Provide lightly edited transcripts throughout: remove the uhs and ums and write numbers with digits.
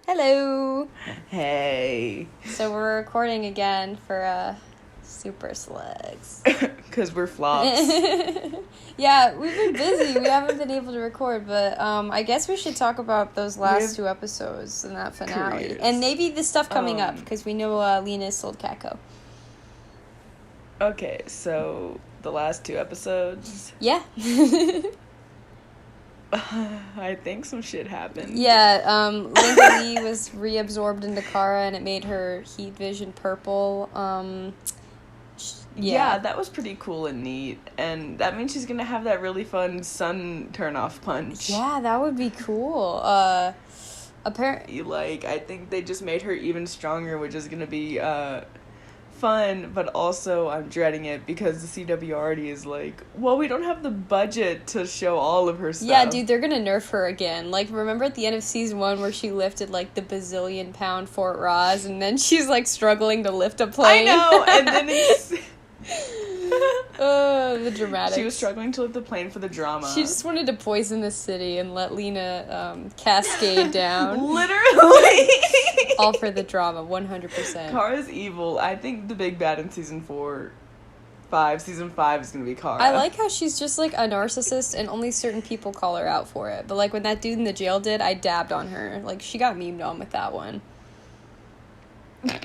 Hello. Hey. So we're recording again for Super Slugs. Because we're flops. Yeah, we've been busy. We haven't been able to record, but I guess we should talk about those last two episodes and that finale. Careers. And maybe the stuff coming up, because we know Lena sold Catco. Okay, so the last two episodes. Yeah. I think some shit happened. Yeah, Linda Lee was reabsorbed into Kara and it made her heat vision purple. Yeah, that was pretty cool and neat. And that means she's gonna have that really fun sun turn-off punch. Yeah, that would be cool. Apparently, I think they just made her even stronger, which is gonna be, fun, but also I'm dreading it because the CW already is like, well, we don't have the budget to show all of her stuff. Yeah, dude, they're gonna nerf her again. Like, remember at the end of season 1 where she lifted, like, the bazillion-pound Fort Ross, and then she's, like, struggling to lift a plane? I know, and then it's... the dramatics. She was struggling to lift the plane for the drama. She just wanted to poison the city and let Lena cascade down. Literally! All for the drama, 100%. Kara's evil. I think the big bad in season 5 is gonna be Kara. I like how she's just, like, a narcissist and only certain people call her out for it. But, like, when that dude in the jail did, I dabbed on her. Like, she got memed on with that one.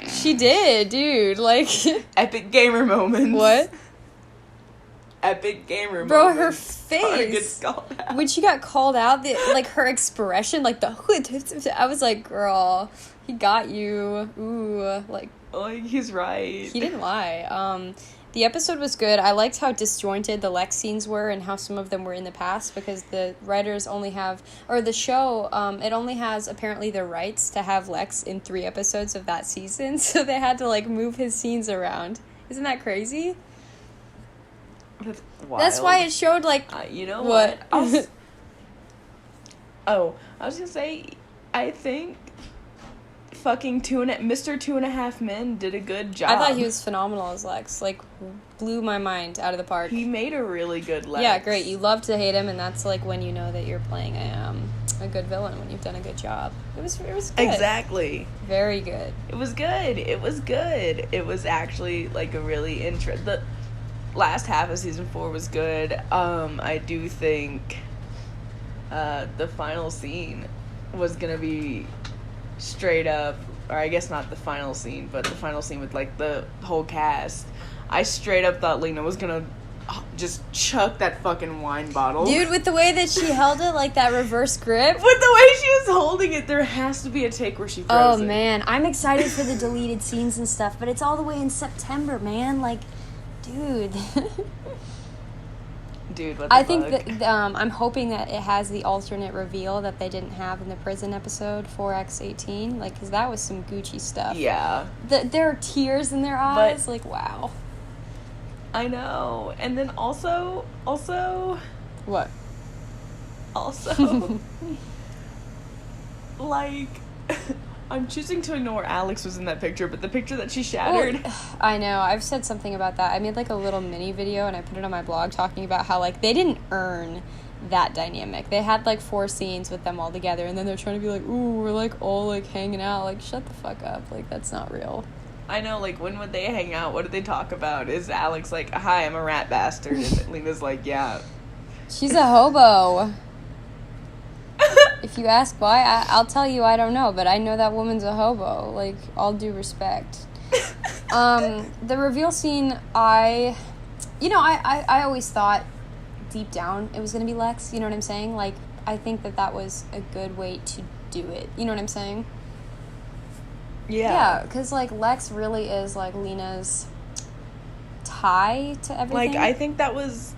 She did, dude. Like... Epic gamer moments. What? Epic gamer Bro, moments. her face. Kara gets called out. When she got called out, like, her expression, like, I was like, girl, he got you. Ooh, like... Like, he's right. He didn't lie. The episode was good. I liked how disjointed the Lex scenes were and how some of them were in the past because the writers only have, or the show, it only has apparently the rights to have Lex in 3 episodes of that season, so they had to, like, move his scenes around. Isn't that crazy? That's wild. That's why it showed, like, you know what? I was gonna say, I think fucking Mr. 2.5 Men did a good job. I thought he was phenomenal as Lex. Like, blew my mind out of the park. He made a really good Lex. Yeah, great. You love to hate him, and that's, like, when you know that you're playing a good villain, when you've done a good job. It was good. Exactly. Very good. It was good. It was actually, like, a really the last half of season 4 was good. I do think the final scene was gonna be straight up, or I guess not the final scene, but the final scene with, like, the whole cast. I straight up thought Lena was gonna just chuck that fucking wine bottle. Dude, with the way that she held it, like that reverse grip. With the way she was holding it, there has to be a take where she throws it. Oh, man. I'm excited for the deleted scenes and stuff, but it's all the way in September, man. Like, dude. Dude, what the I fuck? think that I'm hoping that it has the alternate reveal that they didn't have in the prison episode 4X18, like, because that was some Gucci stuff. Yeah. There are tears in their eyes, like, wow. I know. And then also What? Also like I'm choosing to ignore Alex was in that picture, but the picture that she shattered. I know. I've said something about that. I made, like, a little mini video, and I put it on my blog talking about how, like, they didn't earn that dynamic. They had, like, 4 scenes with them all together, and then they're trying to be like, ooh, we're, like, all, like, hanging out. Like, shut the fuck up. Like, that's not real. I know, like, when would they hang out? What did they talk about? Is Alex like, hi, I'm a rat bastard? And Lena's like, yeah. She's a hobo. If you ask why, I'll tell you I don't know, but I know that woman's a hobo. Like, all due respect. The reveal scene, I always thought deep down it was going to be Lex, you know what I'm saying? Like, I think that was a good way to do it, you know what I'm saying? Yeah, because, like, Lex really is, like, Lena's tie to everything. Like, I think that was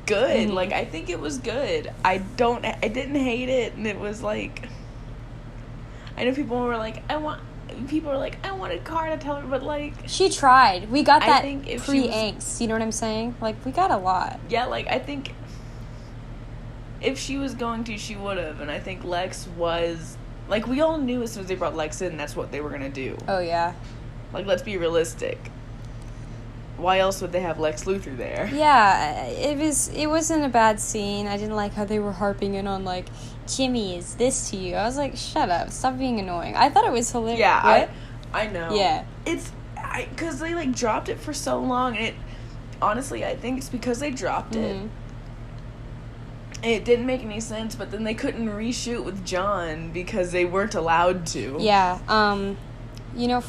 good. Mm-hmm. Like, I think it was good. I didn't hate it, and it was like, I know people were like, I wanted Kara to tell her, but, like, she tried. We got that pre-angst, you know what I'm saying? Like, we got a lot. Yeah, like, I think if she was going to, she would have, and I think Lex was, like, we all knew as soon as they brought Lex in, that's what they were gonna do. Oh, yeah. Like, let's be realistic. why else would they have Lex Luthor there? Yeah, it wasn't a bad scene. I didn't like how they were harping in on, like, Jimmy, is this to you? I was like, shut up, stop being annoying. I thought it was hilarious. Yeah, what? I know. Yeah. Because they, like, dropped it for so long, and honestly, I think it's because they dropped it. It didn't make any sense, but then they couldn't reshoot with John because they weren't allowed to. Yeah, you know...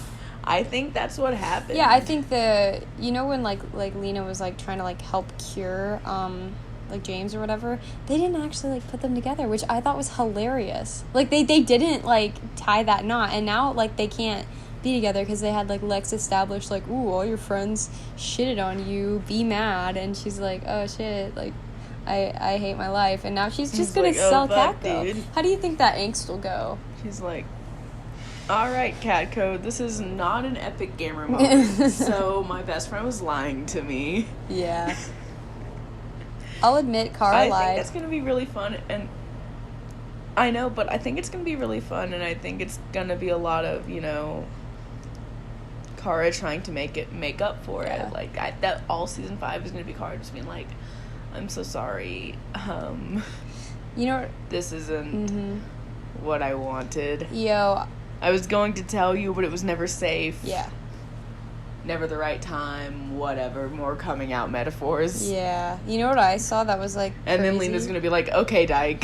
I think that's what happened. Yeah, I think when, like Lena was, like, trying to, like, help cure, like, James or whatever, they didn't actually, like, put them together, which I thought was hilarious. Like, they didn't, like, tie that knot, and now, like, they can't be together because they had, like, Lex established, like, ooh, all your friends shitted on you, be mad, and she's like, oh, shit, like, I hate my life, and now she's just gonna sell Catco. How do you think that angst will go? She's like, alright, Catco, this is not an epic gamer moment, so my best friend was lying to me. Yeah. I'll admit, Kara lied. I think it's gonna be really fun, and I know, but I think it's gonna be really fun, and I think it's gonna be a lot of, you know, Kara trying to make up for it. Like, that all season 5 is gonna be Kara just being like, I'm so sorry. You know, this isn't what I wanted. Yo, I was going to tell you, but it was never safe. Yeah. Never the right time, whatever. More coming out metaphors. Yeah. You know what I saw that was, like, and crazy? then Lena's going to be like, okay, Dyke.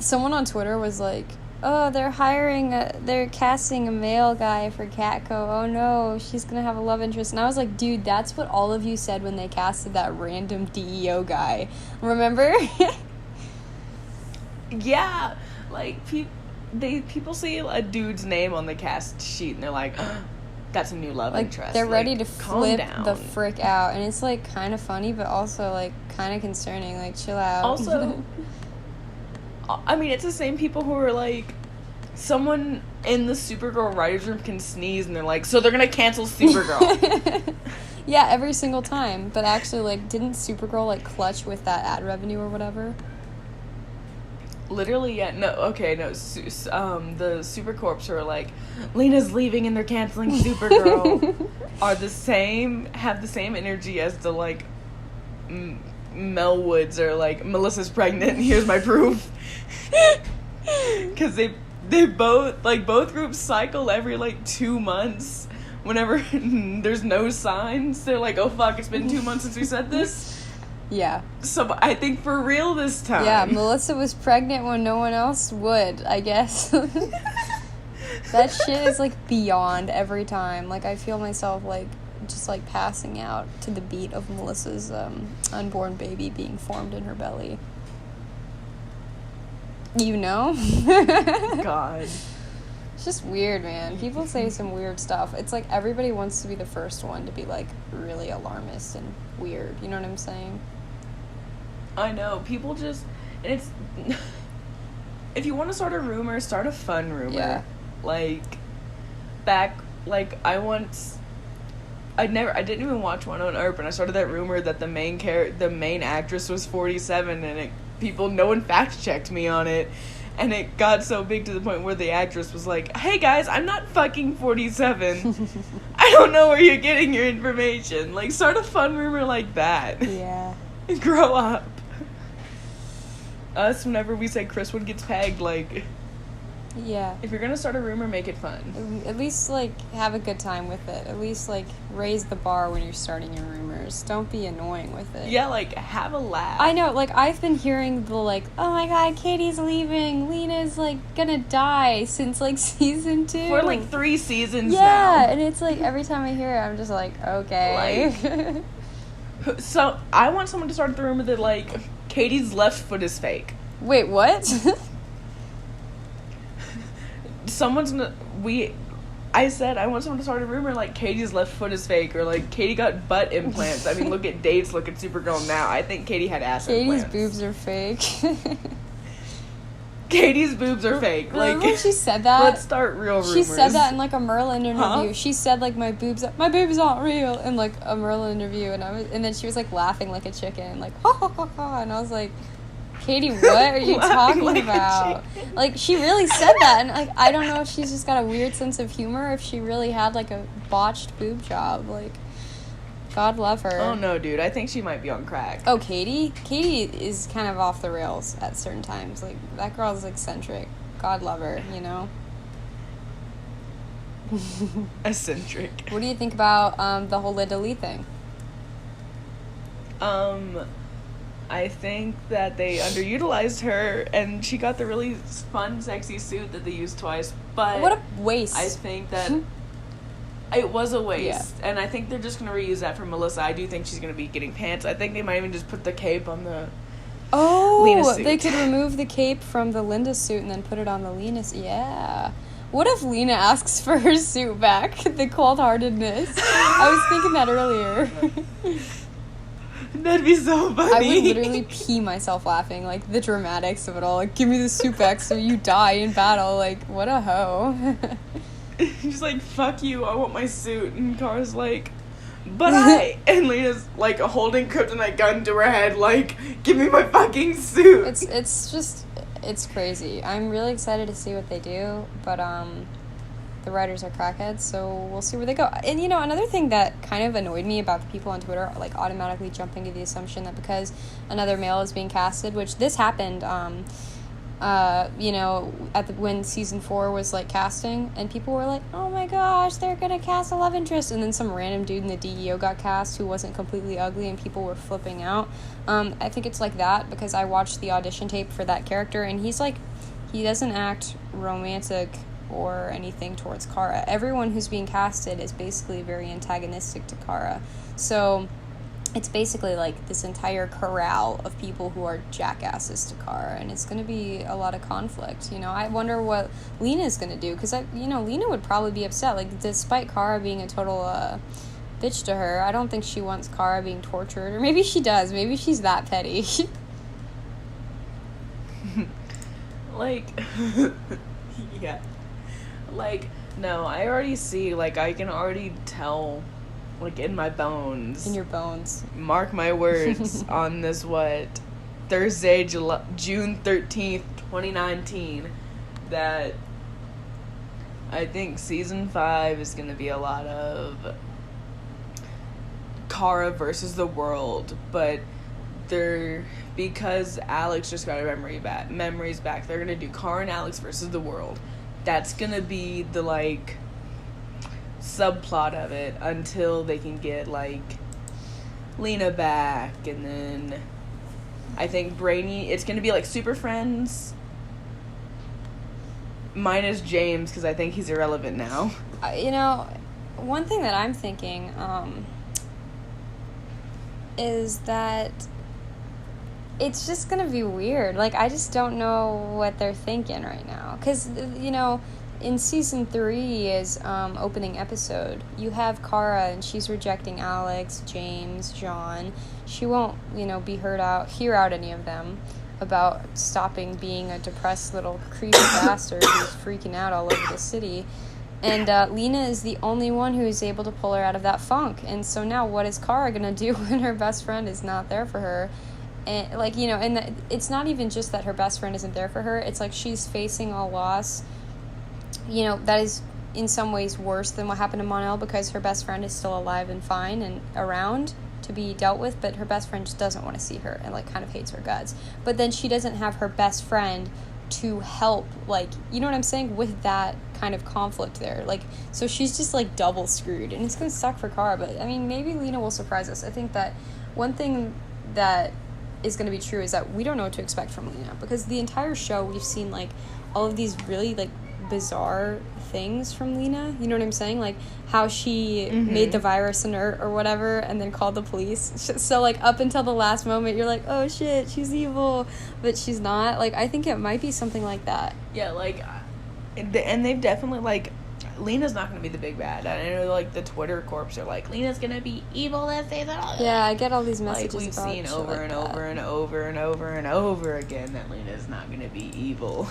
Someone on Twitter was like, oh, they're casting a male guy for Catco. Oh, no, she's going to have a love interest. And I was like, dude, that's what all of you said when they casted that random DEO guy. Remember? Yeah. Like, people see a dude's name on the cast sheet, and they're like, that's a new love interest. They're ready like, to flip the frick out. And it's, like, kind of funny, but also, like, kind of concerning. Like, chill out. Also... I mean, it's the same people who are like, someone in the Supergirl writers' room can sneeze, and they're like, so they're gonna cancel Supergirl. Yeah, every single time. But actually, like, didn't Supergirl, like, clutch with that ad revenue or whatever? Literally, yeah. No, okay, no. The Supercorps are like, Lena's leaving and they're canceling Supergirl. Have the same energy as the, like, Mel Woods are like, Melissa's pregnant, here's my proof. Because they both groups cycle every, like, 2 months. Whenever there's no signs, they're like, oh fuck, it's been 2 months since we said this. Yeah. So I think for real this time. Yeah, Melissa was pregnant when no one else would, I guess. That shit is, like, beyond every time. Like, I feel myself, like, just, like, passing out to the beat of Melissa's unborn baby being formed in her belly. You know? God. It's just weird, man. People say some weird stuff. It's like everybody wants to be the first one to be, like, really alarmist and weird. You know what I'm saying? I know. People just... And it's... If you want to start a rumor, start a fun rumor. Yeah. Like, I once... I didn't even watch One on Earth, and I started that rumor that the main actress was 47, and no one fact-checked me on it. And it got so big to the point where the actress was like, hey guys, I'm not fucking 47. I don't know where you're getting your information. Like, start a fun rumor like that. Yeah. Grow up. Us, whenever we say Chris Wood gets pegged, like... Yeah. If you're gonna start a rumor, make it fun. At least, like, have a good time with it. At least, like, raise the bar when you're starting your rumors. Don't be annoying with it. Yeah, like, have a laugh. I know, like, I've been hearing the, like, oh my god, Katie's leaving, Lena's, like, gonna die since, like, season 2. For, like, 3 seasons now. Yeah, and it's, like, every time I hear it, I'm just like, okay. Like, so, I want someone to start the rumor that, like, Katie's left foot is fake. Wait, what? I said I want someone to start a rumor like Katie's left foot is fake, or like Katie got butt implants. I mean, look at dates, look at Supergirl now. I think Katie had ass implants. Katie's boobs are fake. Katie's boobs are fake. Remember Like, when she said that? Let's start real rumors. She said that in, like, a Merlin interview. Huh? She said, like, my boobs aren't real in, like, a Merlin interview, and then she was, like, laughing like a chicken, like, ha ha ha ha, and I was like, Katie, what are you talking like about? Like, she really said that, and, like, I don't know if she's just got a weird sense of humor, if she really had, like, a botched boob job, like, God love her. Oh no, dude, I think she might be on crack. Oh, Katie? Katie is kind of off the rails at certain times. Like, that girl's eccentric. God love her, you know? Eccentric. What do you think about the whole Linda Lee thing? I think that they underutilized her, and she got the really fun, sexy suit that they used twice, but... What a waste. I think that... It was a waste, and I think they're just going to reuse that for Melissa. I do think she's going to be getting pants. I think they might even just put the cape on the Lena suit. They could remove the cape from the Linda suit and then put it on the Lena suit. Yeah. What if Lena asks for her suit back? The cold-heartedness. I was thinking that earlier. That'd be so funny. I would literally pee myself laughing, like, the dramatics of it all. Like, give me the suit back so you die in battle. Like, what a hoe. She's like, fuck you, I want my suit. And Kara's like, but I... And Lena's, like, holding kryptonite gun to her head, like, give me my fucking suit. It's just... It's crazy. I'm really excited to see what they do, but, the writers are crackheads, so we'll see where they go. And, you know, another thing that kind of annoyed me about the people on Twitter, like, automatically jumping to the assumption that because another male is being casted, which this happened, you know, when season 4 was, like, casting, and people were like, oh my gosh, they're gonna cast a love interest, and then some random dude in the DEO got cast who wasn't completely ugly, and people were flipping out. I think it's like that, because I watched the audition tape for that character, and he's, like, he doesn't act romantic or anything towards Kara. Everyone who's being casted is basically very antagonistic to Kara. So it's basically like this entire corral of people who are jackasses to Kara, and it's going to be a lot of conflict. You know, I wonder what Lena's going to do, because, you know, Lena would probably be upset. Like, despite Kara being a total bitch to her, I don't think she wants Kara being tortured. Or maybe she does. Maybe she's that petty. Like, yeah. Like, no, I already see, like, I can already tell, like, in my bones. In your bones. Mark my words on this, Thursday, June 13th, 2019, that I think season 5 is going to be a lot of Kara versus the world, but because Alex just got her memories back, they're going to do Kara and Alex versus the world. That's gonna be the, like, subplot of it until they can get, like, Lena back, and then I think Brainy, it's gonna be like Super Friends minus James, because I think he's irrelevant now. You know, one thing that I'm thinking is that it's just gonna be weird. Like, I just don't know what they're thinking right now. Because, you know, in season 3's opening episode, you have Kara, and she's rejecting Alex, James, John. She won't, you know, hear out any of them about stopping being a depressed little creepy bastard who's freaking out all over the city. And Lena is the only one who is able to pull her out of that funk. And so now what is Kara gonna do when her best friend is not there for her? And, like, you know, and it's not even just that her best friend isn't there for her. It's like she's facing a loss, you know, that is in some ways worse than what happened to Mon-El, because her best friend is still alive and fine and around to be dealt with, but her best friend just doesn't want to see her and, like, kind of hates her guts. But then she doesn't have her best friend to help, like, you know what I'm saying, with that kind of conflict there. Like, so she's just, like, double screwed, and it's going to suck for Kara. But, I mean, maybe Lena will surprise us. I think that one thing that is going to be true is that we don't know what to expect from Lena, because the entire show we've seen, like, all of these really, like, bizarre things from Lena. You know what I'm saying? Like, how she made the virus inert or whatever and then called the police. So, like, up until the last moment, you're like, oh shit, she's evil, but she's not. Like, I think it might be something like that. Yeah, like, and they've definitely, like, Lena's not going to be the big bad. I know, like, the Twitter corps are like, Lena's going to be evil this season. Yeah, I get all these messages. Like, we've seen over and over and over and over and over again that Lena's not going to be evil.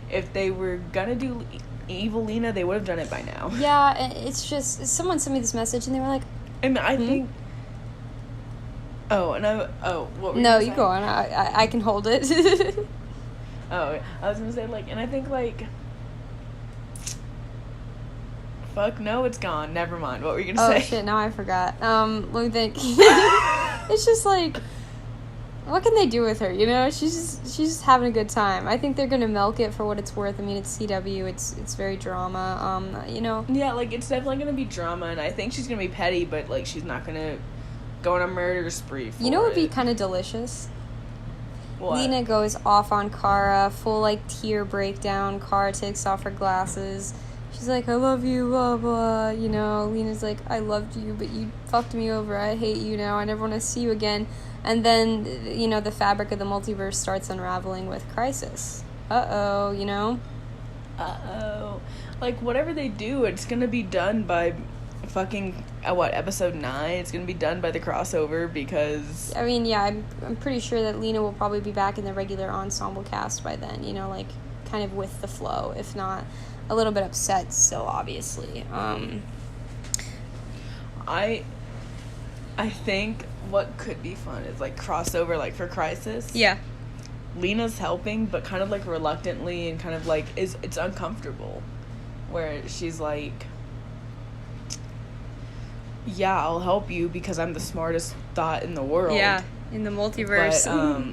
If they were going to do evil Lena, they would have done it by now. Yeah, it's just, someone sent me this message and they were like, and I think, what were you No, saying? you go on. I can hold it. I was going to say, like, and I think, like, fuck? No, it's gone. Never mind. What were you gonna say? Oh shit, now I forgot. Let me think. It's just like, what can they do with her, you know? She's just having a good time. I think they're gonna milk it for what it's worth. I mean, it's CW, it's very drama, you know? Yeah, like, it's definitely gonna be drama, and I think she's gonna be petty, but, like, she's not gonna go on a murder spree for You know what would be it. kind of delicious? What? Lena goes off on Kara, full, like, tear breakdown. Kara takes off her glasses. She's like, I love you, blah, blah. You know, Lena's like, I loved you, but you fucked me over. I hate you now. I never want to see you again. And then, you know, the fabric of the multiverse starts unraveling with Crisis. Uh-oh, you know? Uh-oh. Like, whatever they do, it's gonna be done by fucking, episode 9? It's gonna be done by the crossover, because... I mean, yeah, I'm pretty sure that Lena will probably be back in the regular ensemble cast by then, you know, like, kind of with the flow, if not a little bit upset still, obviously. I think what could be fun is, like, crossover, like, for Crisis. Yeah. Lena's helping, but kind of, like, reluctantly, and kind of, like, it's uncomfortable. Where she's like, yeah, I'll help you because I'm the smartest thought in the world. Yeah, in the multiverse. But,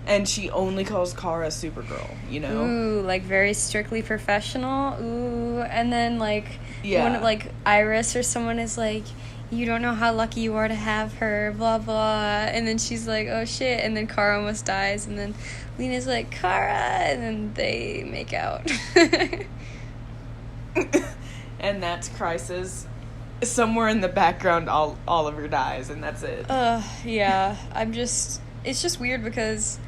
and she only calls Kara Supergirl, you know? Ooh, like, very strictly professional. Ooh, and then, like, Yeah. when, like, Iris or someone is like, you don't know how lucky you are to have her, blah, blah. And then she's like, oh, shit. And then Kara almost dies. And then Lena's like, Kara. And then they make out. And that's Crisis. Somewhere in the background, Oliver dies, and that's it. Yeah. It's just weird because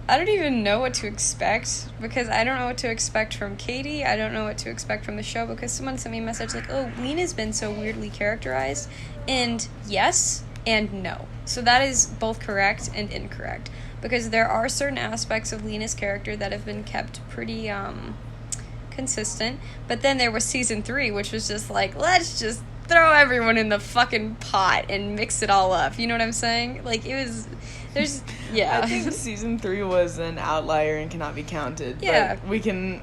I don't even know what to expect, because I don't know what to expect from Katie. I don't know what to expect from the show, because someone sent me a message like, oh, Lena's been so weirdly characterized, and yes and no. So that is both correct and incorrect, because there are certain aspects of Lena's character that have been kept pretty consistent, but then there was season 3, which was just like, let's just throw everyone in the fucking pot and mix it all up. You know what I'm saying? Like, yeah. I think season 3 was an outlier and cannot be counted. Yeah. But we can...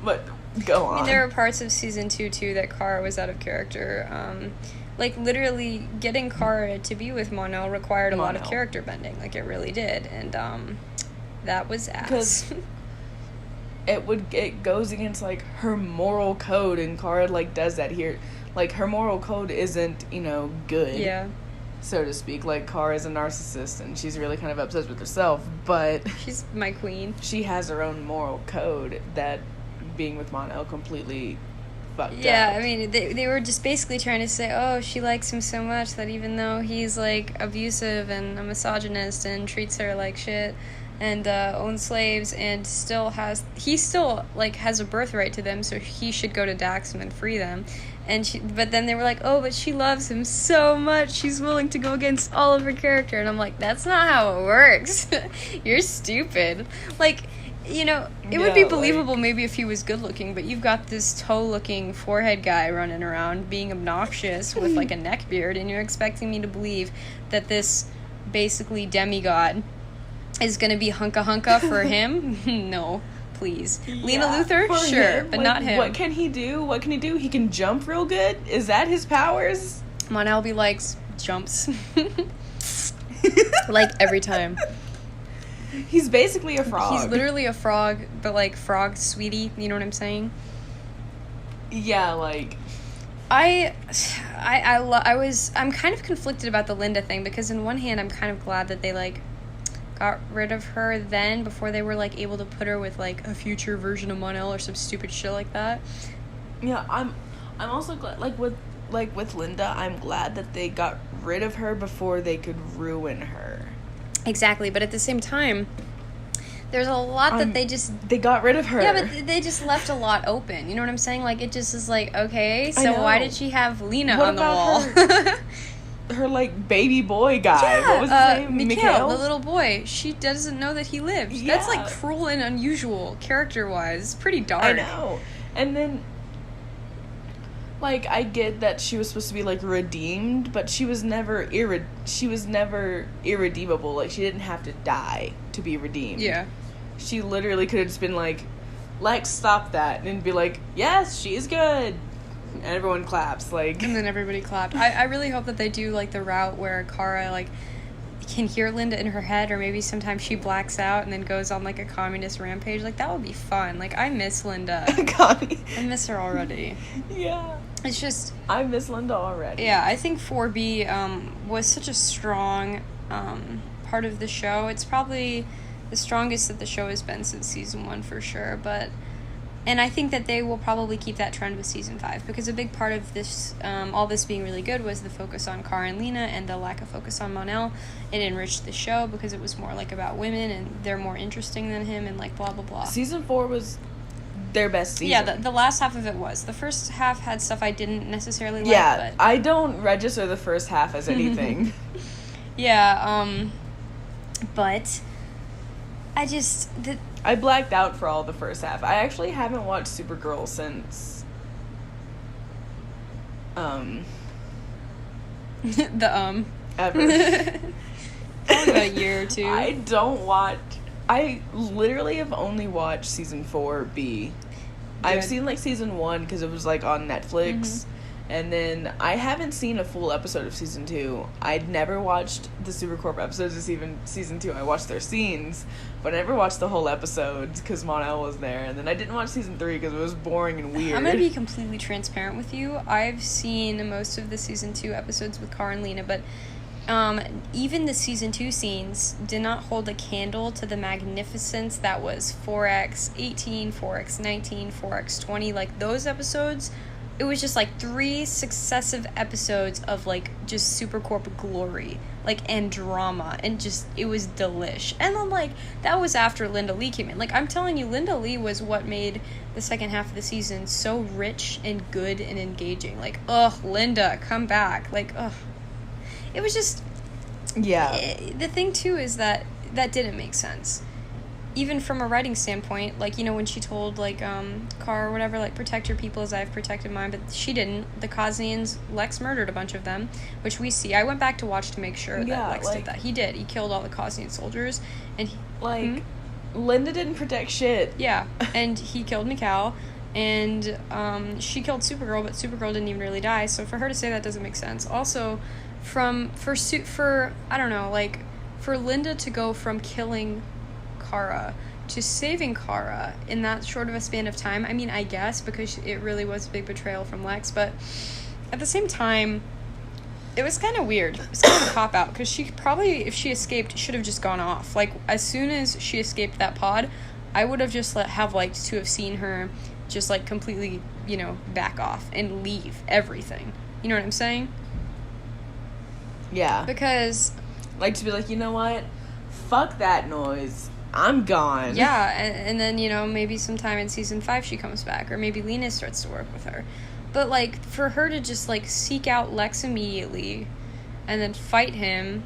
But, go on. I mean, there were parts of season 2, too, that Kara was out of character. Like, literally, getting Kara to be with Mon-El required a lot of character bending. Like, it really did. And, that was ass. It goes against, like, her moral code, and Kara, like, does that here. Like, her moral code isn't, you know, good. Yeah. So to speak. Like, Kara's a narcissist, and she's really kind of obsessed with herself, but... She's my queen. She has her own moral code that being with Mon-El completely fucked up. Yeah, I mean, they were just basically trying to say, oh, she likes him so much that even though he's, like, abusive and a misogynist and treats her like shit and owns slaves and he still has a birthright to them, so he should go to Daxam and free them. But then they were like, oh, but she loves him so much, she's willing to go against all of her character. And I'm like, that's not how it works. You're stupid. Like, you know, it would be believable maybe if he was good looking, but you've got this toe-looking forehead guy running around being obnoxious with, like, a neck beard, and you're expecting me to believe that this basically demigod is gonna be hunka-hunka for him? No. Please. Yeah, Lena Luthor? Sure, him. But like, not him. What can he do? He can jump real good? Is that his powers? Mon-El likes jumps. Like, every time. He's basically a frog. He's literally a frog, but, like, frog sweetie. You know what I'm saying? Yeah, like... I'm kind of conflicted about the Linda thing, because in one hand, I'm kind of glad that they, like, got rid of her then before they were, like, able to put her with, like, a future version of Mon-El or some stupid shit like that. Yeah, I'm also glad, with Linda, I'm glad that they got rid of her before they could ruin her. Exactly, but at the same time, there's a lot that they got rid of her. Yeah, but they just left a lot open. You know what I'm saying? Like, it just is like, okay, so why did she have Lena on the wall? Her, like, baby boy guy. Yeah, what was his name? Mikhail, the little boy. She doesn't know that he lived. Yeah. That's, like, cruel and unusual character-wise. It's pretty dark. I know. And then, like, I get that she was supposed to be, like, redeemed, but she was never irredeemable. Like, she didn't have to die to be redeemed. Yeah. She literally could have just been, like, Lex, stop that, and be like, yes, she's good. And everyone claps, like. And then everybody clapped. I really hope that they do, like, the route where Kara, like, can hear Linda in her head, or maybe sometimes she blacks out and then goes on, like, a communist rampage. Like, that would be fun. Like, I miss Linda. I miss her already. Yeah. It's just... I miss Linda already. Yeah, I think 4B was such a strong part of the show. It's probably the strongest that the show has been since season 1, for sure, but... And I think that they will probably keep that trend with season 5, because a big part of this, all this being really good, was the focus on Kara and Lena and the lack of focus on Mon-El. It enriched the show because it was more, like, about women, and they're more interesting than him, and, like, blah, blah, blah. Season 4 was their best season. Yeah, the last half of it was. The first half had stuff I didn't necessarily like, yeah, but... I don't register the first half as anything. Yeah, but I just... I blacked out for all the first half. I actually haven't watched Supergirl since, ever. Probably about a year or two. I literally have only watched season 4B. I've seen, like, season 1 because it was, like, on Netflix. Mm-hmm. And then I haven't seen a full episode of season 2. I'd never watched the Supercorp episodes of even season 2. I watched their scenes, but I never watched the whole episodes because Mon-El was there. And then I didn't watch season 3 because it was boring and weird. I'm going to be completely transparent with you. I've seen most of the season 2 episodes with Kara and Lena, but even the season 2 scenes did not hold a candle to the magnificence that was 4X18, 4X19, 4X20. Like, those episodes... It was just, like, 3 successive episodes of, like, just Supercorp glory, like, and drama, and just, it was delish. And then, like, that was after Linda Lee came in. Like, I'm telling you, Linda Lee was what made the second half of the season so rich and good and engaging. Like, ugh, Linda, come back. Like, ugh. It was just... Yeah. The thing, too, is that didn't make sense. Even from a writing standpoint, like, you know, when she told, like, Kara or whatever, like, protect your people as I've protected mine, but she didn't. The Cosnians, Lex murdered a bunch of them, which we see. I went back to watch to make sure that Lex did that. He did. He killed all the Cosnian soldiers, and he... Like, Linda didn't protect shit. Yeah, and he killed Mikal, and, she killed Supergirl, but Supergirl didn't even really die, so for her to say that doesn't make sense. Also, for I don't know, like, for Linda to go from killing Kara to saving Kara in that short of a span of time, I mean, I guess, because it really was a big betrayal from Lex, but at the same time, it was kind of weird. It was kind of a cop-out, because she probably, if she escaped, should have just gone off. Like, as soon as she escaped that pod, I would have just liked to have seen her just, like, completely, you know, back off and leave everything. You know what I'm saying? Yeah. Because... Like, to be like, you know what? Fuck that noise. I'm gone. Yeah, and then, you know, maybe sometime in season 5 she comes back, or maybe Lena starts to work with her. But, like, for her to just, like, seek out Lex immediately and then fight him,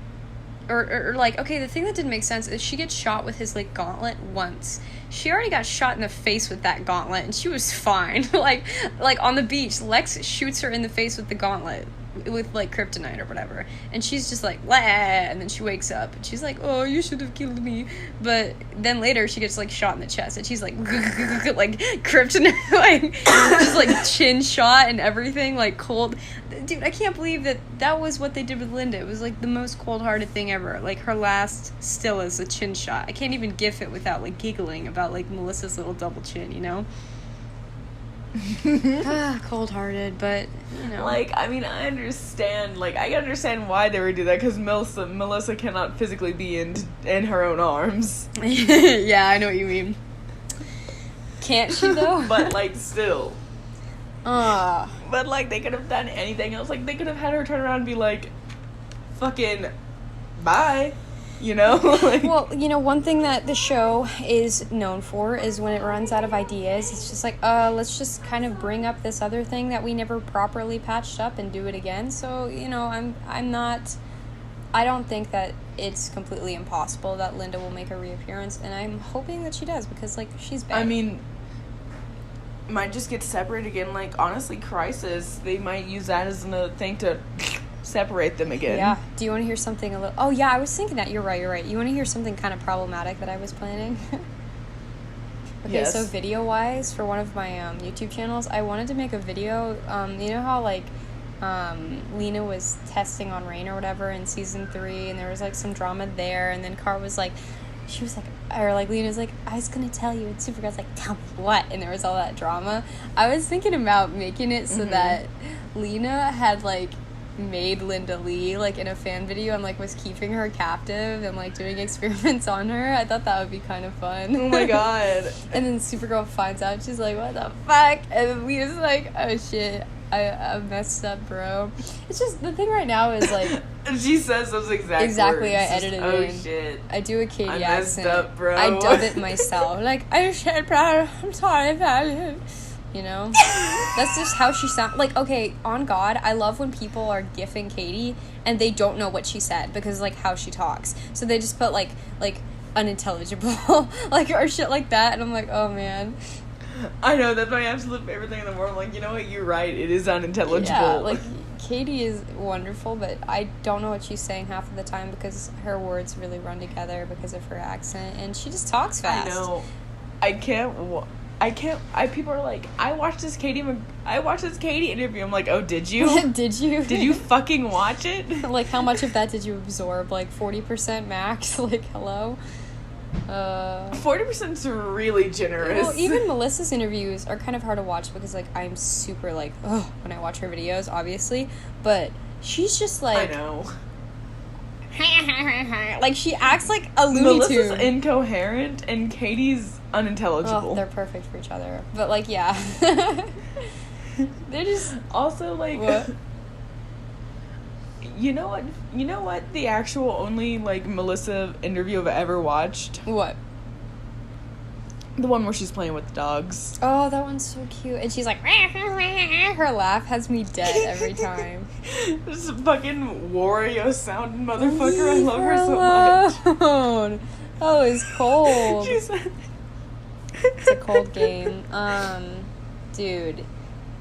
or like, okay, the thing that didn't make sense is she gets shot with his, like, gauntlet once. She already got shot in the face with that gauntlet, and she was fine. like, on the beach, Lex shoots her in the face with the gauntlet, with, like, kryptonite or whatever, and she's just like, "Wah," and then she wakes up, and she's like, "Oh, you should have killed me," but then later she gets, like, shot in the chest, and she's like, like, kryptonite, like, just, like, chin shot and everything, like, cold. Dude, I can't believe that was what they did with Linda. It was, like, the most cold-hearted thing ever. Like, her last still is a chin shot. I can't even gif it without, like, giggling about, like, Melissa's little double chin, you know? Cold-hearted, but, you know. Like, I mean, I understand why they would do that, because Melissa cannot physically be in her own arms. Yeah, I know what you mean. Can't she, though? But, like, still. But, like, they could have done anything else. Like, they could have had her turn around and be like, fucking, bye. You know? Like, well, you know, one thing that the show is known for is when it runs out of ideas, it's just like, let's just kind of bring up this other thing that we never properly patched up and do it again. So, you know, I don't think that it's completely impossible that Linda will make a reappearance, and I'm hoping that she does, because, like, she's bad. I mean, might just get separated again. Like, honestly, Crisis, they might use that as a thing to separate them again. Yeah. Do you want to hear something a little... Oh, yeah, I was thinking that. You're right. You want to hear something kind of problematic that I was planning? Okay, Yes. so video-wise, for one of my YouTube channels, I wanted to make a video. You know how, like, Lena was testing on Rain or whatever in season 3, and there was, like, some drama there, and then Car was like, Lena's like, I was gonna tell you, and Supergirl's like, tell me what? And there was all that drama. I was thinking about making it so that Lena had, like, made Linda Lee, like, in a fan video and, like, was keeping her captive and, like, doing experiments on her. I thought that would be kind of fun. Oh my god. And then Supergirl finds out, she's like, what the fuck? And then Lena's like, oh shit, I messed up, bro. It's just, the thing right now is, like... She says those exact Exactly, words. I edited it Oh in. shit. I do a Katie I accent. messed up, bro. I dub it myself. Like, oh shit, bro, I'm sorry about it. You know? That's just how she sounds. Like, okay, on God, I love when people are gifting Katie and they don't know what she said because, like, how she talks. So they just put, like unintelligible, like, or shit like that. And I'm like, oh, man. I know, that's my absolute favorite thing in the world. I'm like, you know what, you're right, it is unintelligible. Yeah, like, Katie is wonderful, but I don't know what she's saying half of the time because her words really run together because of her accent, and she just talks fast. I know. People are like, I watched this Katie interview. I'm like, oh, did you? Did you? Did you fucking watch it? Like, how much of that did you absorb? Like, 40% max? Like, hello? 40% is really generous. Well, even Melissa's interviews are kind of hard to watch because, like, I'm super, like, ugh, when I watch her videos, obviously. But she's just, like... I know. like, she acts like a Looney Melissa's Tune. incoherent and Katie's unintelligible. Oh, they're perfect for each other. But, like, yeah. They're just... Also, like... What? You know what the actual only, like, Melissa interview I've ever watched? What? The one where she's playing with the dogs. Oh, that one's so cute. And she's like... Her laugh has me dead every time. This fucking Wario sounding motherfucker. I love her so much. Oh, it's cold. She's... It's a cold game. Dude.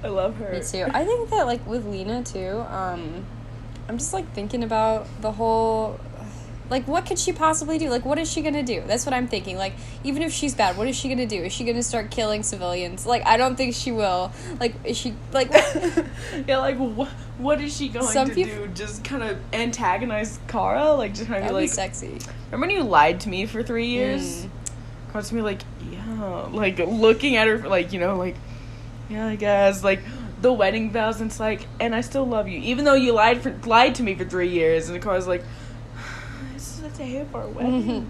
I love her. Me too. I think that, like, with Lena, too, I'm just, like, thinking about the whole... Like, what could she possibly do? Like, what is she gonna do? That's what I'm thinking. Like, even if she's bad, what is she gonna do? Is she gonna start killing civilians? Like, I don't think she will. Like, is she... Like... Yeah, like, what is she going to do? Just kind of antagonize Kara? Like, just kind of be like... sexy. Remember when you lied to me for 3 years? Kara's to me like, yeah. Like, looking at her, like, you know, like... Yeah, I guess, like... The wedding vows, and it's like, and I still love you, even though you lied to me for 3 years. And the car's like, this is a day for our wedding.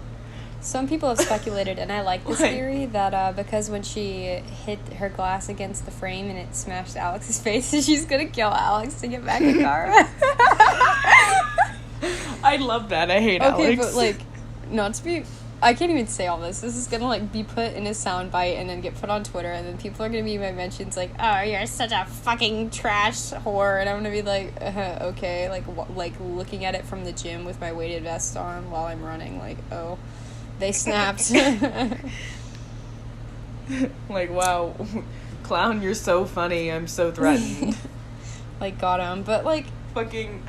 Some people have speculated, and I like this theory, that because when she hit her glass against the frame and it smashed Alex's face, she's gonna kill Alex to get back at Kara. I love that. I hate Alex. Okay, but, like, not to be... I can't even say all this. This is gonna, like, be put in a soundbite and then get put on Twitter, and then people are gonna be in my mentions like, oh, you're such a fucking trash whore, and I'm gonna be like, okay, like looking at it from the gym with my weighted vest on while I'm running, like, oh, they snapped. Like, wow, clown, you're so funny, I'm so threatened. Like, got him, but, like... Fucking...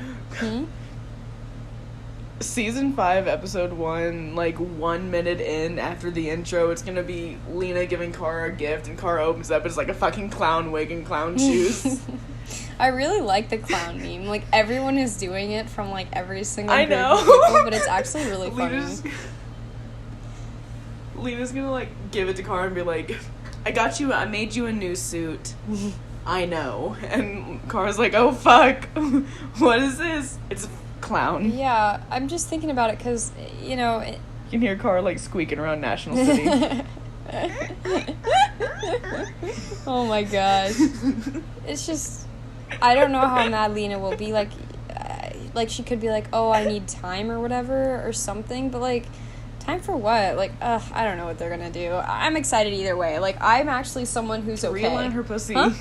Season 5, episode 1, like 1 minute in after the intro, it's gonna be Lena giving Kara a gift, and Kara opens up, it's like a fucking clown wig and clown shoes. I really like the clown meme. Like, everyone is doing it from, like, every single I group know. of people, but it's actually really funny. Lena's gonna, like, give it to Kara and be like, I made you a new suit. I know. And Kara's like, oh fuck, what is this? It's a clown. Yeah, I'm just thinking about it because, you know... You can hear Kara, like, squeaking around National City. Oh my gosh. It's just... I don't know how mad Lena will be. Like, she could be like, oh, I need time or whatever or something, but, like, time for what? Like, I don't know what they're gonna do. I'm excited either way. Like, I'm actually someone who's okay. Realign her pussy. Huh?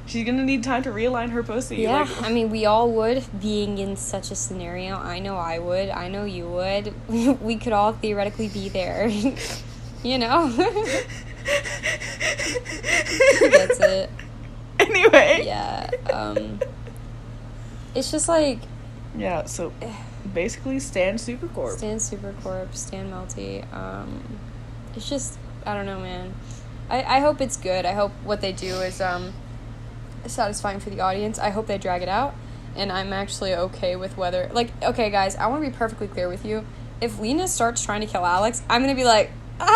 She's gonna need time to realign her pussy. Yeah, like, I mean, we all would, being in such a scenario. I know I would. I know you would. We could all theoretically be there. You know? That's it. Anyway. Yeah, it's just like... Yeah, so basically Stan Supercorp. Stan Supercorp, Stan Melty. It's just, I don't know, man. I hope it's good. I hope what they do is satisfying for the audience. I hope they drag it out, and I'm actually okay with whether, like, okay, guys, I want to be perfectly clear with you. If Lena starts trying to kill Alex, I'm gonna be like, LMAO!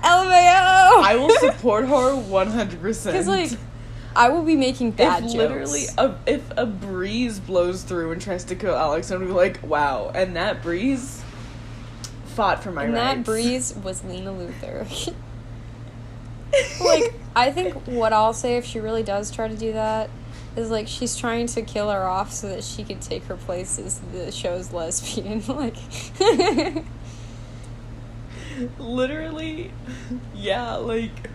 I will support her 100%. Because, like, I will be making bad jokes. Literally, if a breeze blows through and tries to kill Alex, I'm gonna be like, wow, and that breeze fought for my rights. And that breeze was Lena Luthor. Like, I think what I'll say if she really does try to do that is, like, she's trying to kill her off so that she can take her place as the show's lesbian. Like, literally, yeah, like,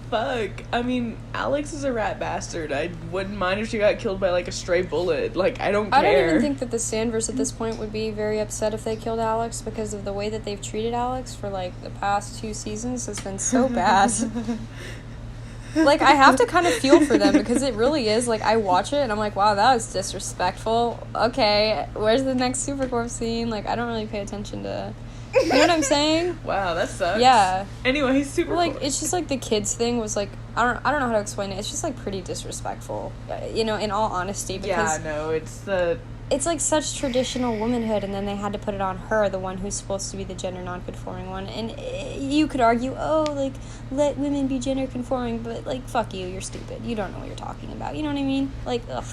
fuck. I mean, Alex is a rat bastard. I wouldn't mind if she got killed by, like, a stray bullet. Like, I don't care. I don't even think that the Sandverse at this point would be very upset if they killed Alex, because of the way that they've treated Alex for, like, the past 2 seasons has been so bad. Like, I have to kind of feel for them, because it really is, like, I watch it and I'm like, wow, that was disrespectful. Okay, where's the next Supergirl scene? Like, I don't really pay attention to... You know what I'm saying? Wow, that sucks. Yeah. Anyway, Supergirl. Like, it's just like the kids thing was like, I don't know how to explain it. It's just like pretty disrespectful, you know, in all honesty, because yeah, no, it's like such traditional womanhood, and then they had to put it on her, the one who's supposed to be the gender non-conforming one. And you could argue, oh, like, let women be gender conforming, but, like, fuck you, you're stupid. You don't know what you're talking about. You know what I mean? Like, ugh.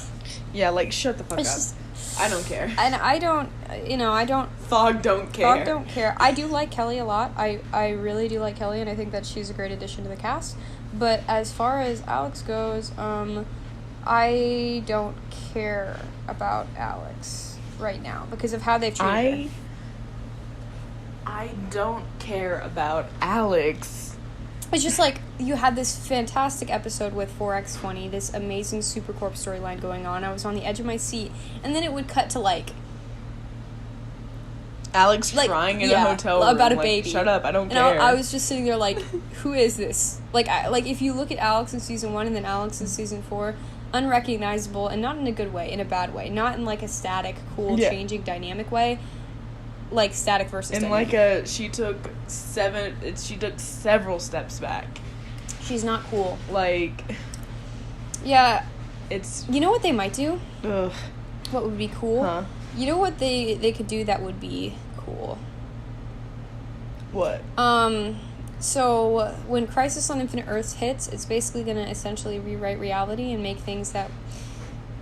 Yeah, like, shut the fuck up. Just, I don't care. And I don't, you know, I don't... Thog don't care. Thog don't care. I do like Kelly a lot. I really do like Kelly, and I think that she's a great addition to the cast. But as far as Alex goes, I don't care about Alex right now because of how they've treated her. I don't care about Alex. It's just like, you had this fantastic episode with 4X20, this amazing Supercorp storyline going on. I was on the edge of my seat, and then it would cut to, like... Alex crying in a hotel room. About a like, baby. Shut up, I don't and care. I was just sitting there like, who is this? Like, if you look at Alex in season 1 and then Alex in season 4, unrecognizable, and not in a good way, in a bad way. Not in, like, a static, cool, changing, dynamic way. Like, static versus dynamic. Like she took several steps back. She's not cool. Like... Yeah. It's... You know what they might do? Ugh. What would be cool? Huh? You know what they could do that would be cool? What? So when Crisis on Infinite Earths hits, it's basically going to essentially rewrite reality and make things that...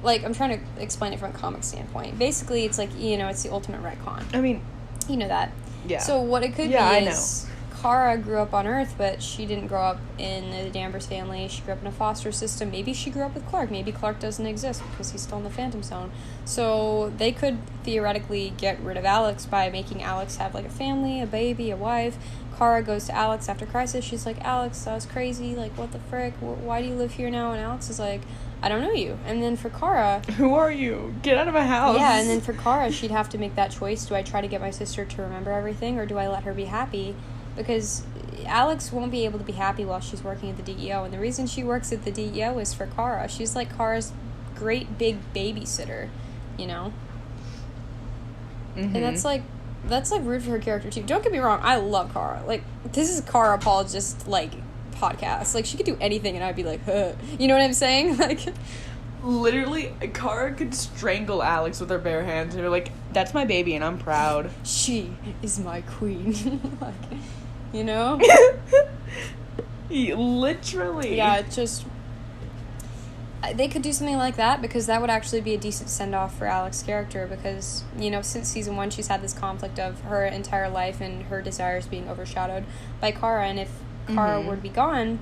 Like, I'm trying to explain it from a comic standpoint. Basically, it's like, you know, it's the ultimate retcon. I mean... You know that. Yeah. So what it could be is... Kara grew up on Earth, but she didn't grow up in the Danvers family. She grew up in a foster system. Maybe she grew up with Clark. Maybe Clark doesn't exist because he's still in the Phantom Zone. So they could theoretically get rid of Alex by making Alex have, like, a family, a baby, a wife. Kara goes to Alex after Crisis. She's like, Alex, that was crazy. Like, what the frick? Why do you live here now? And Alex is like, I don't know you. And then for Kara... Who are you? Get out of my house. Yeah, and then for Kara, she'd have to make that choice. Do I try to get my sister to remember everything, or do I let her be happy? Because Alex won't be able to be happy while she's working at the DEO. And the reason she works at the DEO is for Kara. She's like Kara's great big babysitter, you know? Mm-hmm. And that's like rude for her character too. Don't get me wrong, I love Kara. Like, this is Kara apologist, like, podcast. Like, she could do anything and I'd be like, huh. You know what I'm saying? Like, literally, Kara could strangle Alex with her bare hands and be like, that's my baby and I'm proud. She is my queen. Like, you know? Literally. Yeah, it just... They could do something like that, because that would actually be a decent send-off for Alex's character, because, you know, since season 1, she's had this conflict of her entire life and her desires being overshadowed by Kara, and if Kara were to be gone,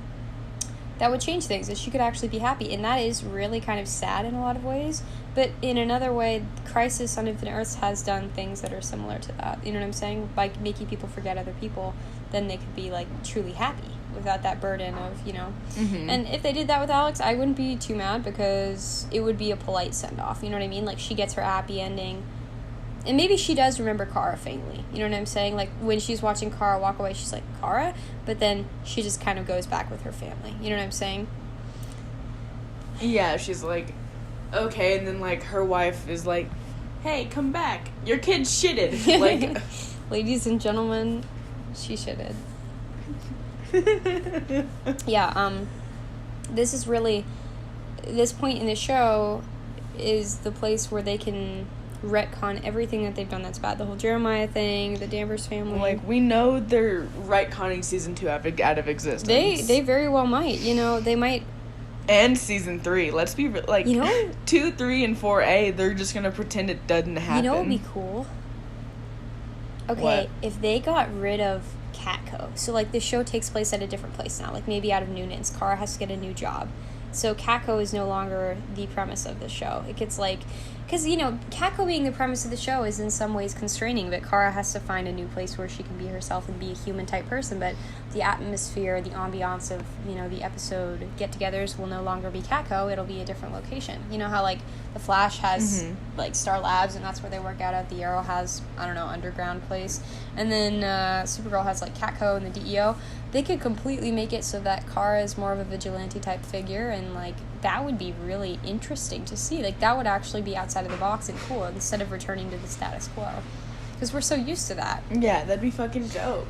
that would change things, and she could actually be happy, and that is really kind of sad in a lot of ways, but in another way, Crisis on Infinite Earths has done things that are similar to that, you know what I'm saying? By making people forget other people, then they could be, like, truly happy without that burden of, you know. And if they did that with Alex, I wouldn't be too mad, because it would be a polite send-off, you know what I mean? Like, she gets her happy ending, and maybe she does remember Kara faintly, you know what I'm saying? Like, when she's watching Kara walk away, she's like, Kara? But then she just kind of goes back with her family, you know what I'm saying? Yeah, she's like, okay, and then, like, her wife is like, hey, come back, your kid shitted. Like, ladies and gentlemen, she shitted. Yeah, this is really, this point in the show is the place where they can retcon everything that they've done that's bad. The whole Jeremiah thing, the Danvers family. Like, we know they're retconning season 2 out of existence. They very well might. You know, they might. And season 3. Let's be like, you know, 2, 3, and 4A. They're just gonna pretend it doesn't happen. You know what would be cool? Okay, What? if they got rid of Catco, so like the show takes place at a different place now, like maybe out of Noonan's. Kara has to get a new job, so Catco is no longer the premise of the show. It gets like, because you know, Catco being the premise of the show is in some ways constraining, but Kara has to find a new place where she can be herself and be a human type person. But the atmosphere, the ambiance of, you know, the episode get-togethers will no longer be Catco. It'll be a different location. You know how like the Flash has like Star Labs, and that's where they work out at. The Arrow has, I don't know, underground place, and then Supergirl has like Catco and the DEO. They could completely make it so that Kara is more of a vigilante type figure, and like that would be really interesting to see. Like that would actually be outside of the box and cool, instead of returning to the status quo, because we're so used to that. Yeah, that'd be fucking dope.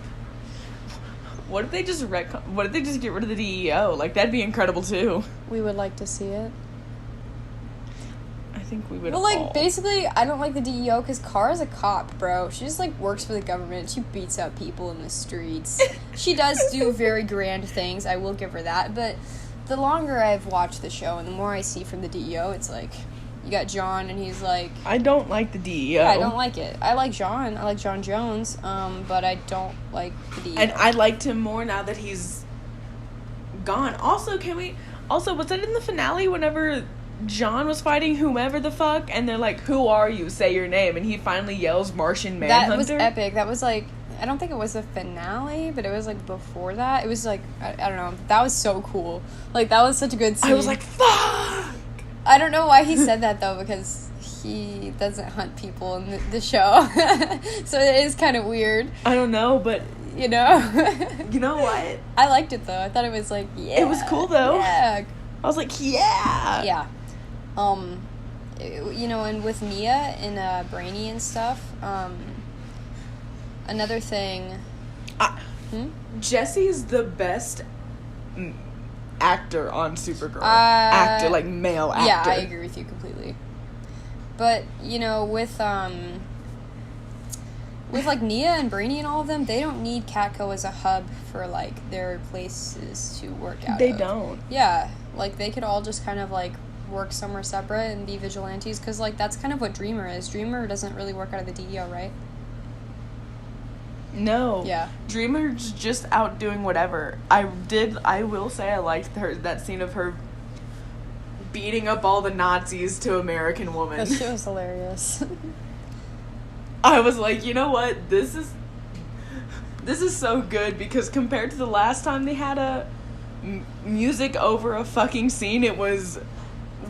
What if they just what if they just get rid of the DEO? Like, that'd be incredible too. We would like to see it. I think we would. Well, like, basically, I don't like the DEO because Kara's a cop, bro. She just, like, works for the government. She beats up people in the streets. She does do very grand things. I will give her that. But the longer I've watched the show and the more I see from the DEO, it's like, you got John, and he's like... I don't like the DEO. Yeah, I don't like it. I like John. I like John Jones, but I don't like the DEO. And I liked him more now that he's gone. Also, was that in the finale whenever John was fighting whomever the fuck, and they're like, "Who are you? Say your name," and he finally yells Martian Manhunter? That was epic. That was like, I don't think it was the finale, but it was like before that. It was like, I don't know. That was so cool. Like, that was such a good scene. I was like, fuck! I don't know why he said that though, because he doesn't hunt people in the show. So it is kind of weird. I don't know, but... You know? You know what? I liked it though. I thought it was like, yeah. It was cool though. Yeah. I was like, yeah! Yeah. You know, and with Mia and Brainy and stuff, another thing... Jesse's the best actor on Supergirl. Like male actor. Yeah, I agree with you completely. But, you know, with like Nia and Brainy and all of them, they don't need Catco as a hub for like their places to work out. They don't. Yeah, like they could all just kind of like work somewhere separate and be vigilantes, because like that's kind of what Dreamer is. Dreamer doesn't really work out of the DEO, right? No. Yeah. Dreamer's just out doing whatever. I will say I liked that scene of her beating up all the Nazis to American Woman. That shit was hilarious. I was like, you know what? This is so good, because compared to the last time they had a music over a fucking scene, it was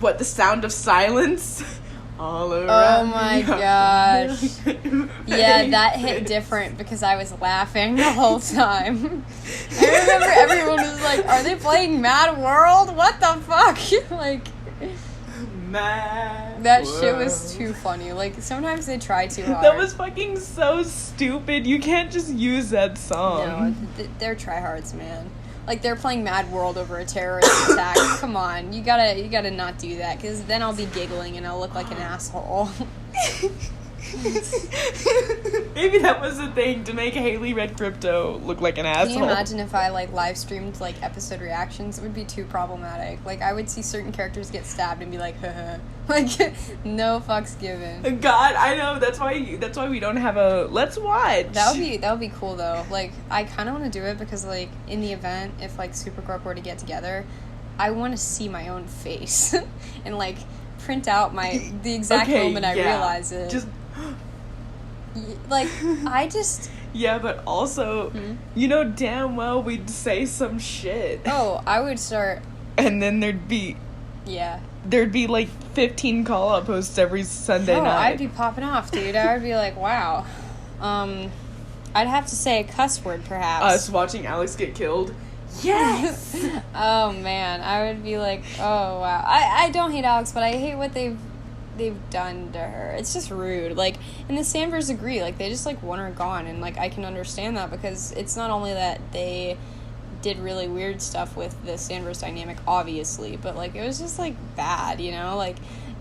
The Sound of Silence. All around. Oh my gosh. Yeah, that hit different because I was laughing the whole time. I remember everyone was like, are they playing Mad World? What the fuck? Like, Mad that World. shit was too funny. Like, sometimes they try too hard. That was fucking so stupid. You can't just use that song. No, they're tryhards, man. Like, they're playing Mad World over a terrorist attack. Come on, you gotta not do that, because then I'll be giggling and I'll look like an asshole. Maybe that was the thing, to make Haley Red Crypto look like an asshole. Can you imagine if I like live streamed like episode reactions? It would be too problematic. Like, I would see certain characters get stabbed and be like, haha. Like, no fucks given. God, I know, that's why we don't have a let's watch. That would be cool though. Like, I kind of want to do it because like in the event, if like Supergirl were to get together, I want to see my own face and like print out the exact moment I realize it. Just like, I just... Yeah, but also, you know damn well we'd say some shit. Oh, I would start... And then there'd be... Yeah. There'd be like 15 call-out posts every Sunday night. I'd be popping off, dude. I would be like, wow. I'd have to say a cuss word, perhaps. Us watching Alex get killed. Yes! Oh, man. I would be like, oh, wow. I don't hate Alex, but I hate what they've they've done to her. It's just rude. Like, and the Sandvers agree. Like, they just, like, want her gone. And, like, I can understand that because it's not only that they did really weird stuff with the Sandvers dynamic, obviously, but, like, it was just, like, bad, you know? Like,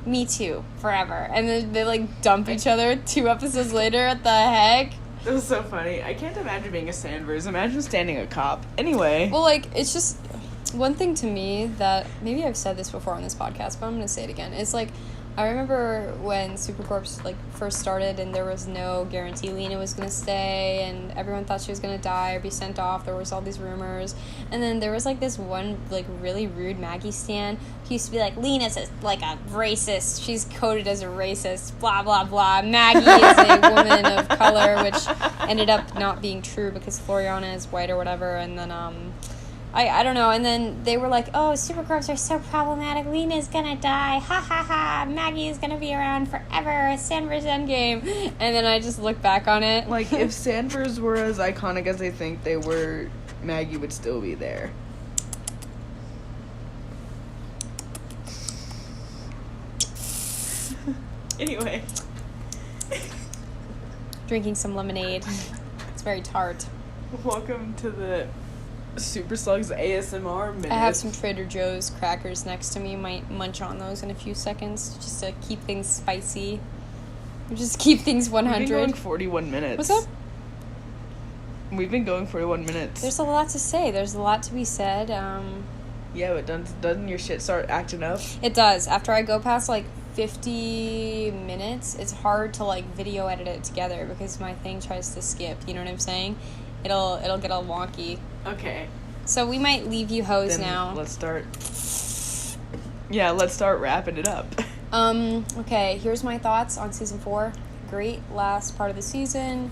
me too, forever. And then they, like, dump each other 2 episodes later. What the heck? It was so funny. I can't imagine being a Sandvers. Imagine standing a cop. Anyway. Well, like, it's just one thing to me that maybe I've said this before on this podcast, but I'm going to say it again. It's like, I remember when Supercorp, like, first started and there was no guarantee Lena was going to stay and everyone thought she was going to die or be sent off. There was all these rumors. And then there was, like, this one, like, really rude Maggie stan who used to be like, Lena's like a racist. She's coded as a racist, blah, blah, blah. Maggie is a woman of color, which ended up not being true because Floriana is white or whatever. And then, I don't know, and then they were like, oh, Supercorps are so problematic, Lena's gonna die, ha ha ha, Maggie is gonna be around forever, Sandvers Endgame, and then I just look back on it. Like, if Sandvers were as iconic as they think they were, Maggie would still be there. Anyway. Drinking some lemonade. It's very tart. Welcome to the Super Slugs ASMR minute. I have some Trader Joe's crackers next to me. Might munch on those in a few seconds just to keep things spicy. Just keep things 100. We've been going 41 minutes. What's up? We've been going 41 minutes. There's a lot to say. There's a lot to be said. Yeah, but doesn't your shit start acting up? It does. After I go past, like, 50 minutes, it's hard to, like, video edit it together because my thing tries to skip. You know what I'm saying? It'll get all wonky. Okay. So we might leave you hoes Then now. let's start. Yeah, let's start wrapping it up. Okay, here's my thoughts on season 4. Great last part of the season.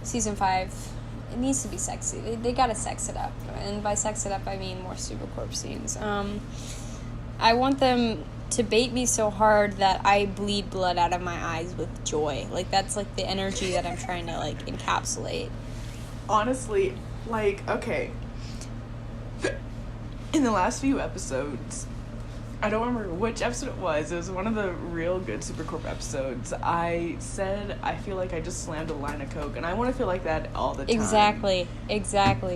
Season 5, it needs to be sexy. They gotta sex it up. And by sex it up, I mean more Supercorp scenes. I want them to bait me so hard that I bleed blood out of my eyes with joy. Like, that's, like, the energy that I'm trying to, like, encapsulate. Honestly, like, okay. In the last few episodes, I don't remember which episode it was. It was one of the real good Supercorp episodes. I said I feel like I just slammed a line of Coke, and I want to feel like that all the time. Exactly.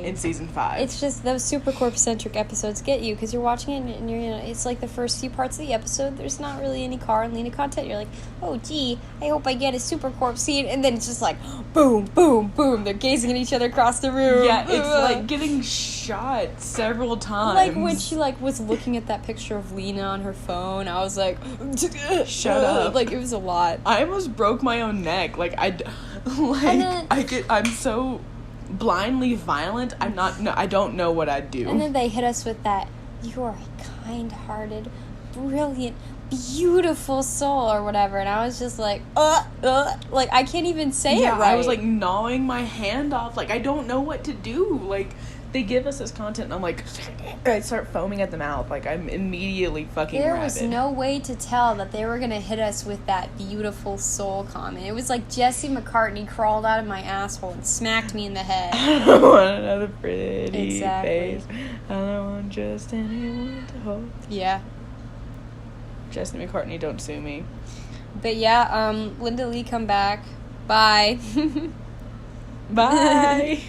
In season 5. It's just those Supercorp-centric episodes get you, because you're watching it, and you're, you know, it's like the first few parts of the episode, there's not really any Car and Lena content. You're like, oh, gee, I hope I get a Supercorp scene, and then it's just like, boom, boom, boom. They're gazing at each other across the room. Yeah, it's like getting shot several times. Like when she, like, was looking at that picture of Lena on her phone, I was like, shut up. Like, it was a lot. I almost broke my own neck. Like, I'm so blindly violent. I don't know what I'd do. And then they hit us with that, you're a kind-hearted, brilliant, beautiful soul, or whatever, and I was just like, like, I can't even say it right. I was, like, gnawing my hand off. Like, I don't know what to do. Like, they give us this content, and I'm like, I start foaming at the mouth. Like, I'm immediately fucking There rabid. was no way to tell that they were going to hit us with that beautiful soul comment. It was like Jesse McCartney crawled out of my asshole and smacked me in the head. I don't want another pretty Exactly. face. I don't want just anyone to hold. Yeah. Jesse McCartney, don't sue me. But yeah, Linda Lee, come back. Bye. Bye.